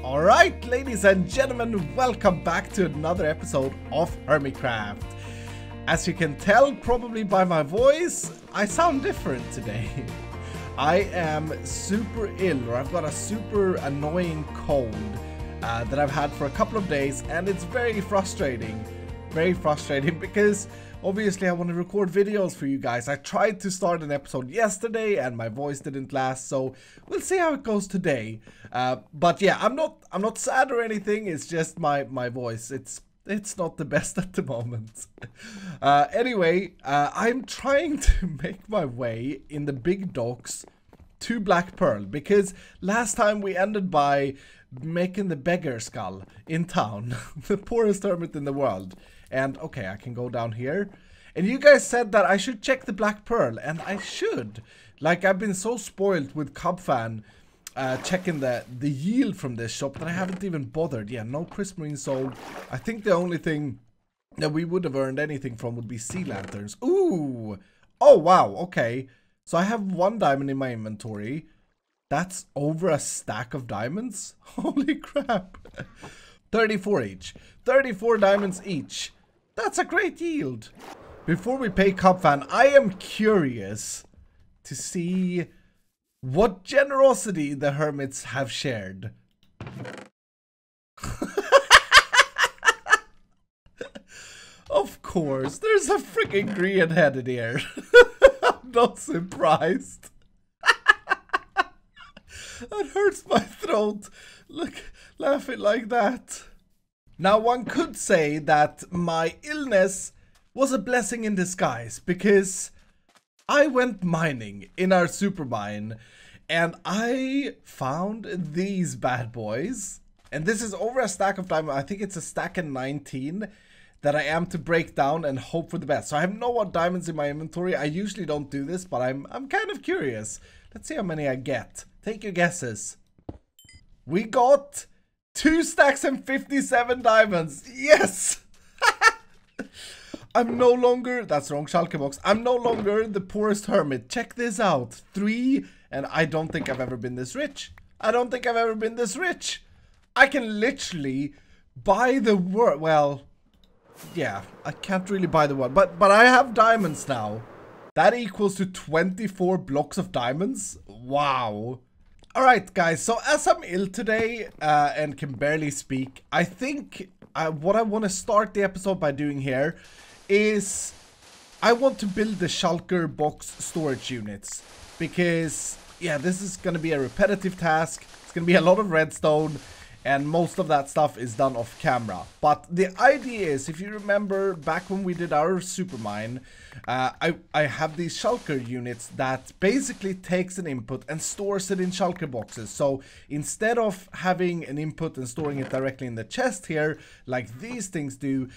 Alright, ladies and gentlemen, welcome back to another episode of Hermitcraft. As you can tell probably by my voice, I sound different today. I am super ill, or I've got a super annoying cold that I've had for a couple of days, and it's very frustrating. Very frustrating because obviously I want to record videos for you guys. I tried to start an episode yesterday and my voice didn't last, so we'll see how it goes today. But yeah, I'm not sad or anything. It's just my voice. It's not the best at the moment. Anyway, I'm trying to make my way in the big docks to Black Pearl because last time we ended by making the beggar skull in town, the poorest hermit in the world. And okay, I can go down here. And you guys said that I should check the Black Pearl, and I should. Like, I've been so spoiled with Cubfan checking the yield from this shop that I haven't even bothered. Yeah, no prismarine sold. I think the only thing that we would have earned anything from would be sea lanterns. Ooh! Oh, wow, okay. So I have 1 diamond in my inventory. That's over a stack of diamonds? Holy crap. 34 each. 34 diamonds each. That's a great yield. Before we pay Cubfan, I am curious to see what generosity the hermits have shared. Of course, there's a freaking green head in here. I'm not surprised. That hurts my throat. Look, laughing like that. Now, one could say that my illness was a blessing in disguise because I went mining in our super mine and I found these bad boys. And this is over a stack of diamonds. I think it's a stack of 19 that I am to break down and hope for the best. So I have no diamonds in my inventory. I usually don't do this, but I'm kind of curious. Let's see how many I get. Take your guesses. We got 2 stacks and 57 diamonds. Yes! I'm no longer... That's the wrong shulker box. I'm no longer the poorest hermit. Check this out. 3, and I don't think I've ever been this rich. I don't think I've ever been this rich. I can literally buy the world. Well, yeah, I can't really buy the world. But I have diamonds now. That equals to 24 blocks of diamonds. Wow. Alright guys, so as I'm ill today and can barely speak, I think what I want to start the episode by doing here is I want to build the shulker box storage units. Because, yeah, this is going to be a repetitive task. It's going to be a lot of redstone. And most of that stuff is done off camera. But the idea is, if you remember back when we did our super mine, I have these shulker units that basically takes an input and stores it in shulker boxes. So instead of having an input and storing it directly in the chest here, like these things do,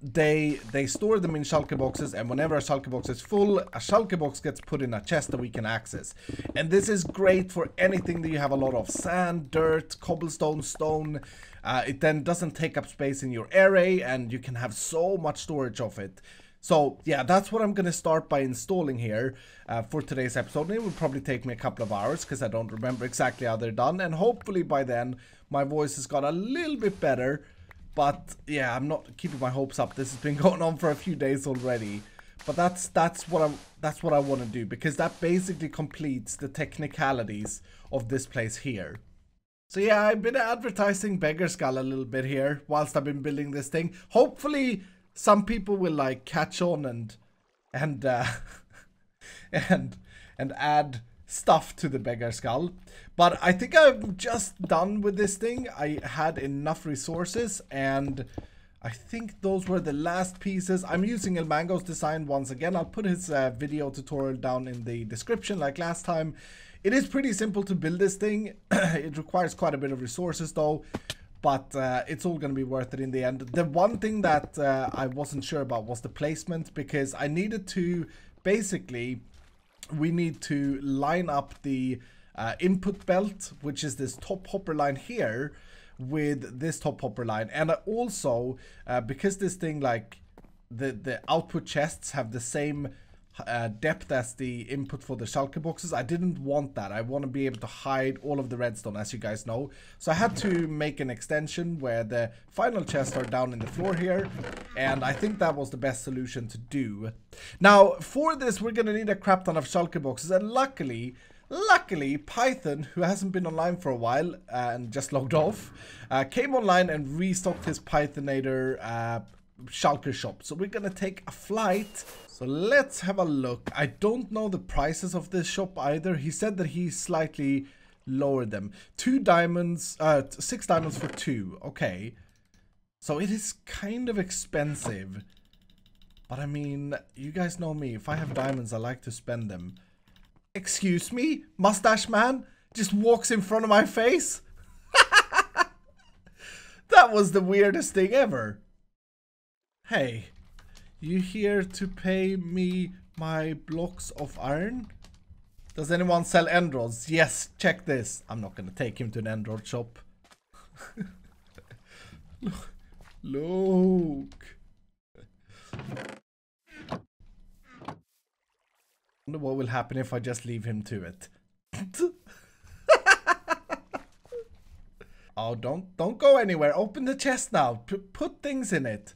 they store them in shulker boxes, and whenever a shulker box is full, a shulker box gets put in a chest that we can access. And this is great for anything that you have a lot of: sand, dirt, cobblestone, stone. It then doesn't take up space in your array, and you can have so much storage of it. So yeah, that's what I'm gonna start by installing here for today's episode. It will probably take me a couple of hours because I don't remember exactly how they're done, and hopefully by then my voice has got a little bit better. But yeah, I'm not keeping my hopes up. This has been going on for a few days already. But that's what I want to do, because that basically completes the technicalities of this place here. So yeah, I've been advertising Beggar Skull a little bit here whilst I've been building this thing. Hopefully some people will like catch on and add stuff to the Beggar Skull. But I think I'm just done with this thing. I had enough resources, and I think those were the last pieces. I'm using El Mango's design once again. I'll put his video tutorial down in the description like last time. It is pretty simple to build this thing. It requires quite a bit of resources though, but it's all going to be worth it in the end. The one thing that I wasn't sure about was the placement, because I needed to, basically, we need to line up the input belt, which is this top hopper line here, with this top hopper line. And also, because this thing, like, the output chests have the same depth as the input for the shulker boxes. I didn't want that. I want to be able to hide all of the redstone, as you guys know. So I had to make an extension where the final chests are down in the floor here, and I think that was the best solution to do. Now, for this, we're going to need a crap ton of shulker boxes, and luckily, Python, who hasn't been online for a while and just logged off, came online and restocked his Pythonator shulker shop. So we're gonna take a flight. So let's have a look. I don't know the prices of this shop either. He said that he slightly lowered them. 2 diamonds, 6 diamonds for 2. Okay. So it is kind of expensive. But I mean, you guys know me. If I have diamonds, I like to spend them. Excuse me? Mustache man just walks in front of my face? That was the weirdest thing ever. Hey, you here to pay me my blocks of iron? Does anyone sell end rods? Yes, check this. I'm not gonna take him to an end rod shop. Look. Wonder what will happen if I just leave him to it. Oh, don't go anywhere. Open the chest now. Put things in it.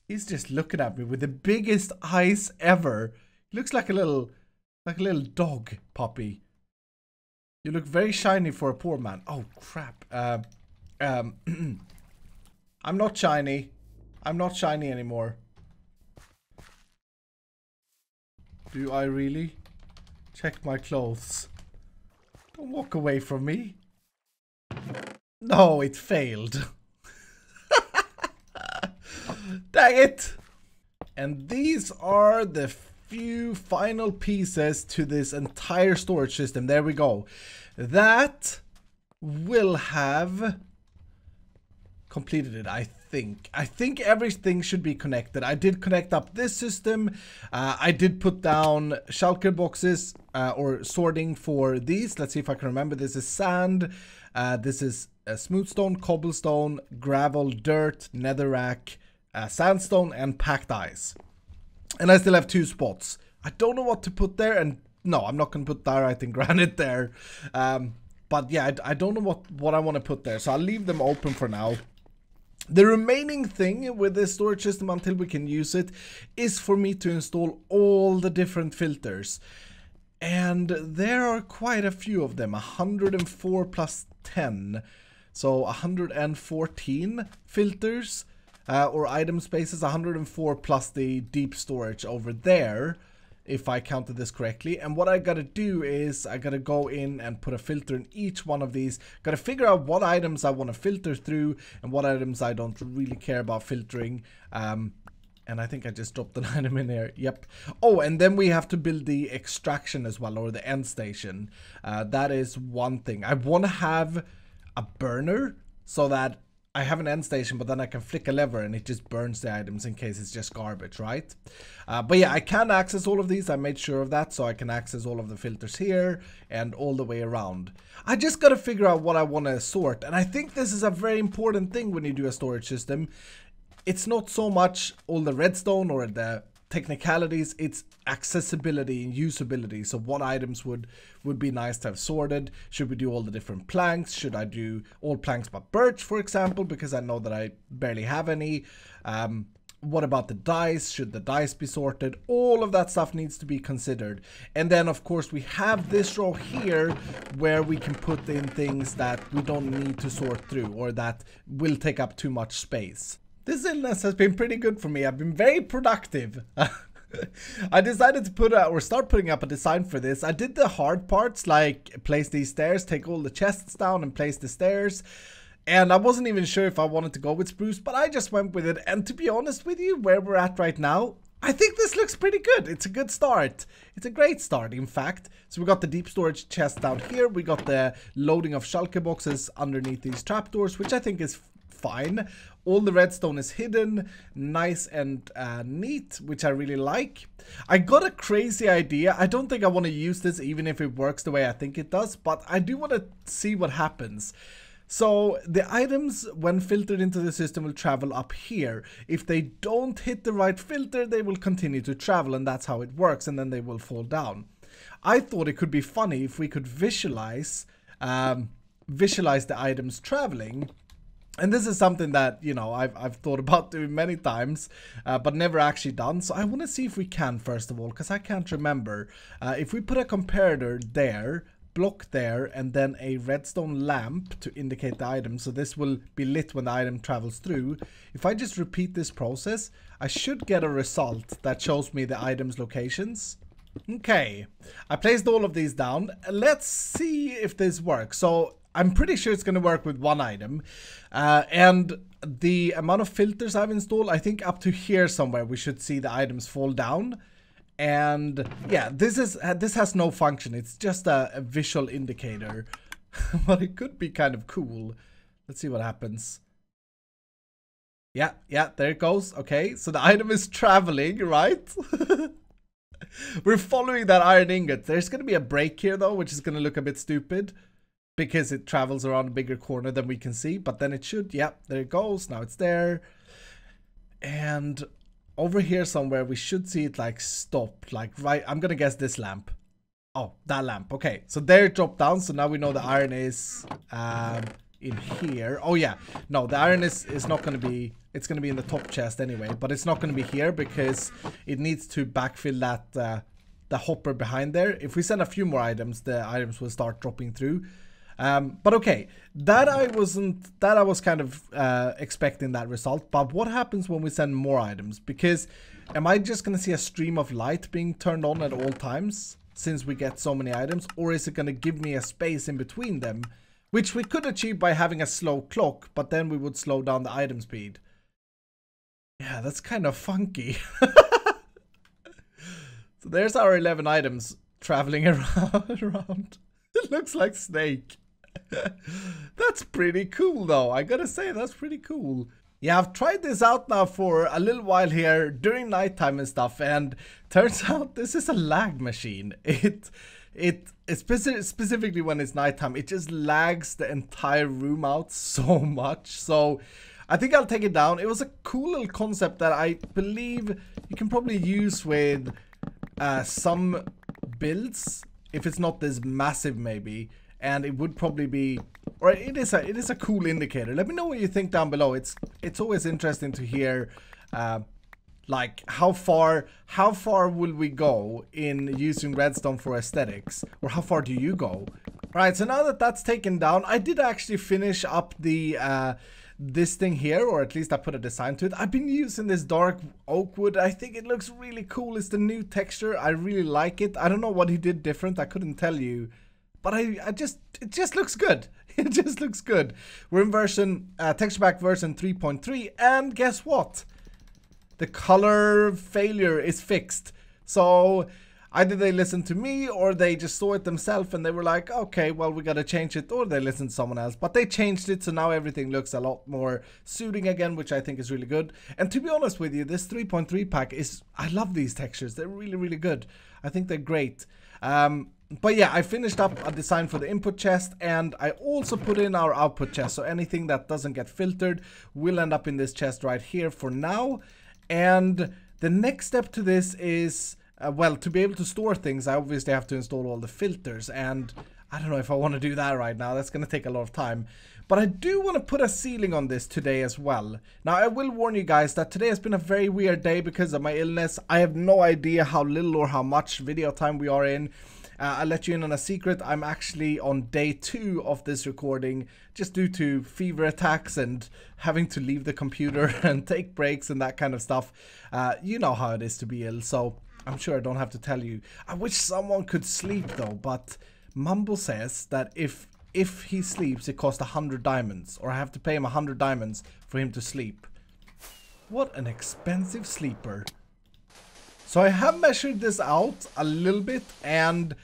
He's just looking at me with the biggest eyes ever. He looks like a little dog puppy. You look very shiny for a poor man. Oh crap. I'm not shiny. I'm not shiny anymore. Do I really? Check my clothes. Don't walk away from me. No, it failed. Dang it! And these are the few final pieces to this entire storage system. There we go. That will have completed it, I think. I think everything should be connected. I did connect up this system. I did put down shulker boxes or sorting for these. Let's see if I can remember. This is sand. This is smooth stone, cobblestone, gravel, dirt, netherrack, sandstone, and packed ice. And I still have 2 spots. I don't know what to put there, and no, I'm not going to put diorite and granite there. But yeah, I don't know what I want to put there, so I'll leave them open for now. The remaining thing with this storage system until we can use it is for me to install all the different filters. And there are quite a few of them, 104 plus 10. So 114 filters or item spaces, 104 plus the deep storage over there, if I counted this correctly. And what I gotta do is I gotta go in and put a filter in each one of these. Gotta figure out what items I want to filter through and what items I don't really care about filtering. And I think I just dropped an item in there. Yep. Oh, and then we have to build the extraction as well, or the end station. That is one thing. I want to have a burner so that I have an end station, but then I can flick a lever and it just burns the items in case it's just garbage, right? But yeah, I can access all of these. I made sure of that, so I can access all of the filters here and all the way around. I just got to figure out what I want to sort. And I think this is a very important thing when you do a storage system. It's not so much all the redstone or the technicalities, it's accessibility and usability. So what items would be nice to have sorted? Should we do all the different planks? Should I do all planks but birch, for example, because I know that I barely have any? What about the dice? Should the dice be sorted? All of that stuff needs to be considered. And then of course we have this row here where we can put in things that we don't need to sort through or that will take up too much space. This illness has been pretty good for me. I've been very productive. I decided to start putting up a design for this. I did the hard parts, like place these stairs, take all the chests down and place the stairs. And I wasn't even sure if I wanted to go with spruce, but I just went with it. And to be honest with you, where we're at right now, I think this looks pretty good. It's a good start. It's a great start, in fact. So we got the deep storage chest down here. We got the loading of shulker boxes underneath these trapdoors, which I think is fine. All the redstone is hidden, nice and neat, which I really like. I got a crazy idea. I don't think I want to use this even if it works the way I think it does, but I do want to see what happens. So the items, when filtered into the system, will travel up here. If they don't hit the right filter, they will continue to travel, and that's how it works, and then they will fall down. I thought it could be funny if we could visualize the items traveling. And this is something that, you know, I've thought about doing many times, but never actually done. So I want to see if we can, first of all, because I can't remember. If we put a comparator there, block there, and then a redstone lamp to indicate the item, so this will be lit when the item travels through. If I just repeat this process, I should get a result that shows me the item's locations. Okay, I placed all of these down. Let's see if this works. So I'm pretty sure it's going to work with one item, and the amount of filters I've installed, I think up to here somewhere we should see the items fall down. And yeah, this has no function. It's just a visual indicator, but it could be kind of cool. Let's see what happens. Yeah, there it goes. Okay, so the item is traveling, right? We're following that iron ingot. There's going to be a break here though, which is going to look a bit stupid because it travels around a bigger corner than we can see, but then it should, yeah, there it goes. Now it's there. And over here somewhere, we should see it like stop, like right, I'm gonna guess this lamp. Oh, that lamp. Okay, so there it dropped down. So now we know the iron is in here. Oh yeah, no, the iron is not gonna be, it's gonna be in the top chest anyway, but it's not gonna be here because it needs to backfill that the hopper behind there. If we send a few more items, the items will start dropping through. But okay, that I was kind of expecting that result. But what happens when we send more items? Because am I just going to see a stream of light being turned on at all times since we get so many items? Or is it going to give me a space in between them? Which we could achieve by having a slow clock, but then we would slow down the item speed. Yeah, that's kind of funky. So there's our 11 items traveling around. It looks like Snake. That's pretty cool though, I gotta say, that's pretty cool. Yeah, I've tried this out now for a little while here during nighttime and stuff, and turns out this is a lag machine. Specifically when it's nighttime, it just lags the entire room out so much. So I think I'll take it down. It was a cool little concept that I believe you can probably use with some builds, if it's not this massive maybe. And it would probably be, or it is a cool indicator. Let me know what you think down below. It's always interesting to hear, like how far will we go in using redstone for aesthetics, or how far do you go? Right. So now that that's taken down, I did actually finish up the this thing here, or at least I put a design to it. I've been using this dark oak wood. I think it looks really cool. It's the new texture. I really like it. I don't know what he did different. I couldn't tell you. But it just looks good. It just looks good. We're in texture pack version 3.3, and guess what? The color failure is fixed. So either they listened to me, or they just saw it themselves and they were like, okay, well, we gotta change it, or they listened to someone else. But they changed it, so now everything looks a lot more suiting again, which I think is really good. And to be honest with you, this 3.3 pack I love these textures. They're really, really good. I think they're great. But yeah, I finished up a design for the input chest, and I also put in our output chest. So anything that doesn't get filtered will end up in this chest right here for now. And the next step to this is, well, to be able to store things, I obviously have to install all the filters. And I don't know if I want to do that right now. That's going to take a lot of time. But I do want to put a ceiling on this today as well. Now, I will warn you guys that today has been a very weird day because of my illness. I have no idea how little or how much video time we are in. I'll let you in on a secret. I'm actually on day 2 of this recording, just due to fever attacks and having to leave the computer and take breaks and that kind of stuff. You know how it is to be ill, so I'm sure I don't have to tell you. I wish someone could sleep though, but Mumble says that if he sleeps, it costs 100 diamonds, or I have to pay him 100 diamonds for him to sleep. What an expensive sleeper. So I have measured this out a little bit, and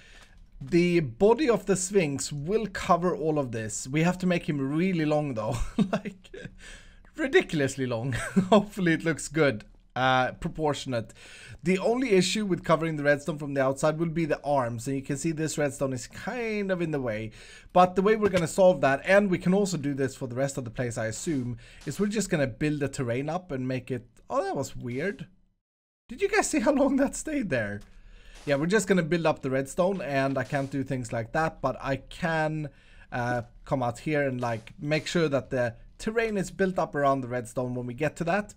the body of the Sphinx will cover all of this. We have to make him really long though, like ridiculously long. Hopefully it looks good. proportionate. The only issue with covering the redstone from the outside will be the arms, and you can see this redstone is kind of in the way. But the way we're going to solve that, and we can also do this for the rest of the place I assume, is we're just going to build the terrain up and make it... Oh, that was weird. Did you guys see how long that stayed there? Yeah, we're just going to build up the redstone, and I can't do things like that, but I can come out here and like make sure that the terrain is built up around the redstone when we get to that.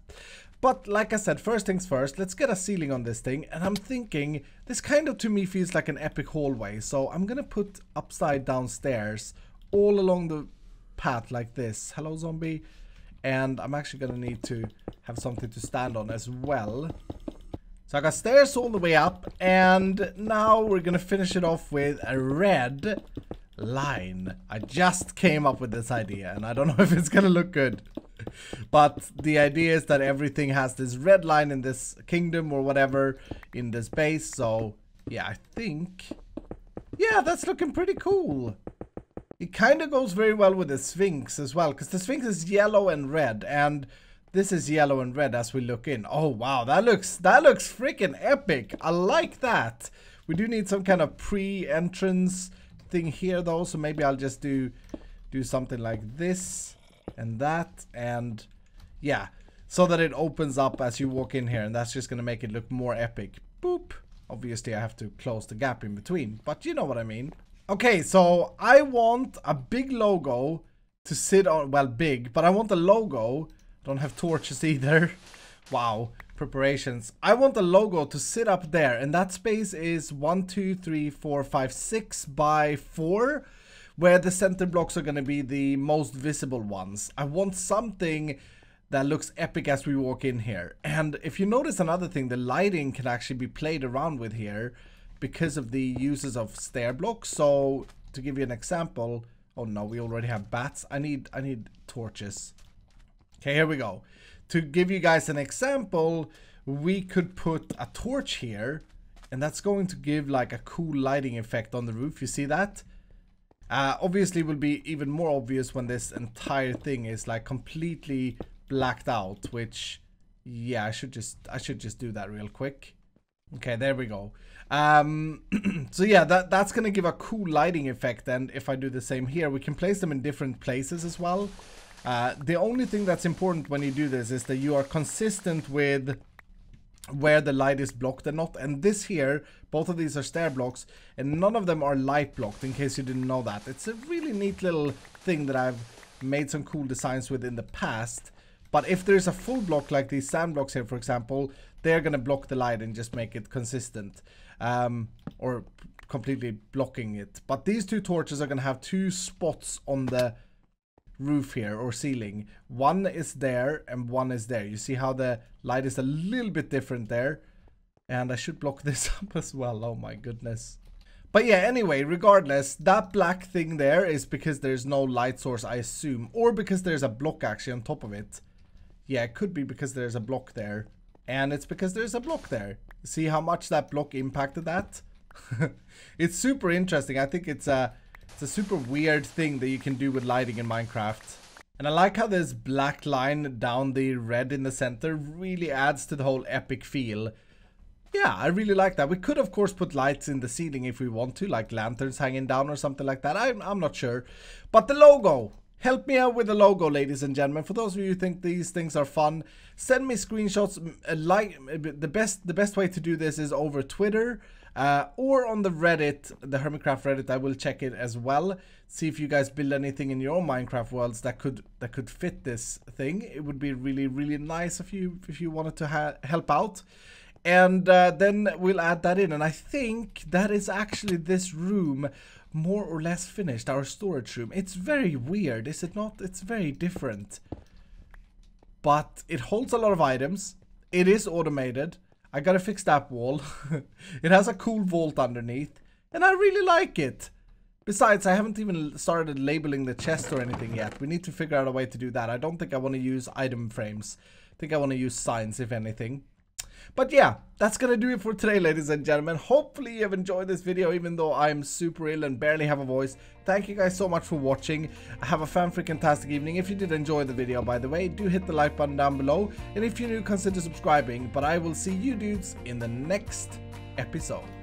But like I said, first things first, let's get a ceiling on this thing. And I'm thinking, this kind of to me feels like an epic hallway. So I'm going to put upside down stairs all along the path like this. Hello, zombie. And I'm actually going to need to have something to stand on as well. So I got stairs all the way up. And now we're going to finish it off with a red line. I just came up with this idea and I don't know if it's going to look good. But the idea is that everything has this red line in this kingdom or whatever in this base. So yeah, I think, yeah, that's looking pretty cool. It kind of goes very well with the Sphinx as well, because the Sphinx is yellow and red, and this is yellow and red as we look in. Oh wow, that looks freaking epic. I like that. We do need some kind of pre-entrance thing here though, so maybe I'll just do something like this. And that, and yeah, so that it opens up as you walk in here, and that's just gonna make it look more epic. Boop. Obviously I have to close the gap in between, but you know what I mean. Okay, so I want a big logo to sit on, well, big, but I want the logo. I don't have torches either. Wow, preparations. I want the logo to sit up there, and that space is 1, 2, 3, 4, 5, 6 by 4. Where the center blocks are going to be the most visible ones. I want something that looks epic as we walk in here. And if you notice another thing, the lighting can actually be played around with here because of the uses of stair blocks. So to give you an example, oh no, we already have bats. I need torches. Okay, here we go. To give you guys an example, we could put a torch here, and that's going to give like a cool lighting effect on the roof. You see that? Obviously, it will be even more obvious when this entire thing is like completely blacked out, which, yeah, I should just do that real quick. Okay, there we go. So yeah, that's gonna give a cool lighting effect. And if I do the same here, we can place them in different places as well. The only thing that's important when you do this is that you are consistent with where the light is blocked and not. And this here, both of these are stair blocks, and none of them are light blocked, in case you didn't know that. It's a really neat little thing that I've made some cool designs with in the past. But if there's a full block like these sand blocks here, for example, they're gonna block the light and just make it consistent, or completely blocking it. But these two torches are gonna have two spots on the roof here, or ceiling. One is there and one is there. You see how the light is a little bit different there, and I should block this up as well. Oh my goodness. But yeah, anyway, regardless, that black thing there is because there's no light source, I assume, or because there's a block actually on top of it. Yeah, it could be because there's a block there, and it's because there's a block there. See how much that block impacted that? It's super interesting. I think it's a super weird thing that you can do with lighting in Minecraft. And I like how this black line down the red in the center really adds to the whole epic feel. Yeah, I really like that. We could of course put lights in the ceiling if we want to, like lanterns hanging down or something like that. I'm not sure. But the logo. Help me out with the logo, ladies and gentlemen. For those of you who think these things are fun, send me screenshots. The best way to do this is over Twitter. Or on the Reddit, the Hermitcraft Reddit. I will check it as well. See if you guys build anything in your own Minecraft worlds that could fit this thing. It would be really, really nice if you wanted to help out. And then we'll add that in. And I think that is actually this room more or less finished, our storage room. It's very weird, is it not? It's very different. But it holds a lot of items. It is automated. I gotta fix that wall. It has a cool vault underneath, and I really like it. Besides, I haven't even started labeling the chest or anything yet. We need to figure out a way to do that. I don't think I want to use item frames. I think I want to use signs, if anything. But yeah, that's gonna do it for today, ladies and gentlemen. Hopefully you have enjoyed this video, even though I'm super ill and barely have a voice. Thank you guys so much for watching. Have a fan-freaking-tastic evening. If you did enjoy the video, by the way, do hit the like button down below. And if you're new, consider subscribing. But I will see you dudes in the next episode.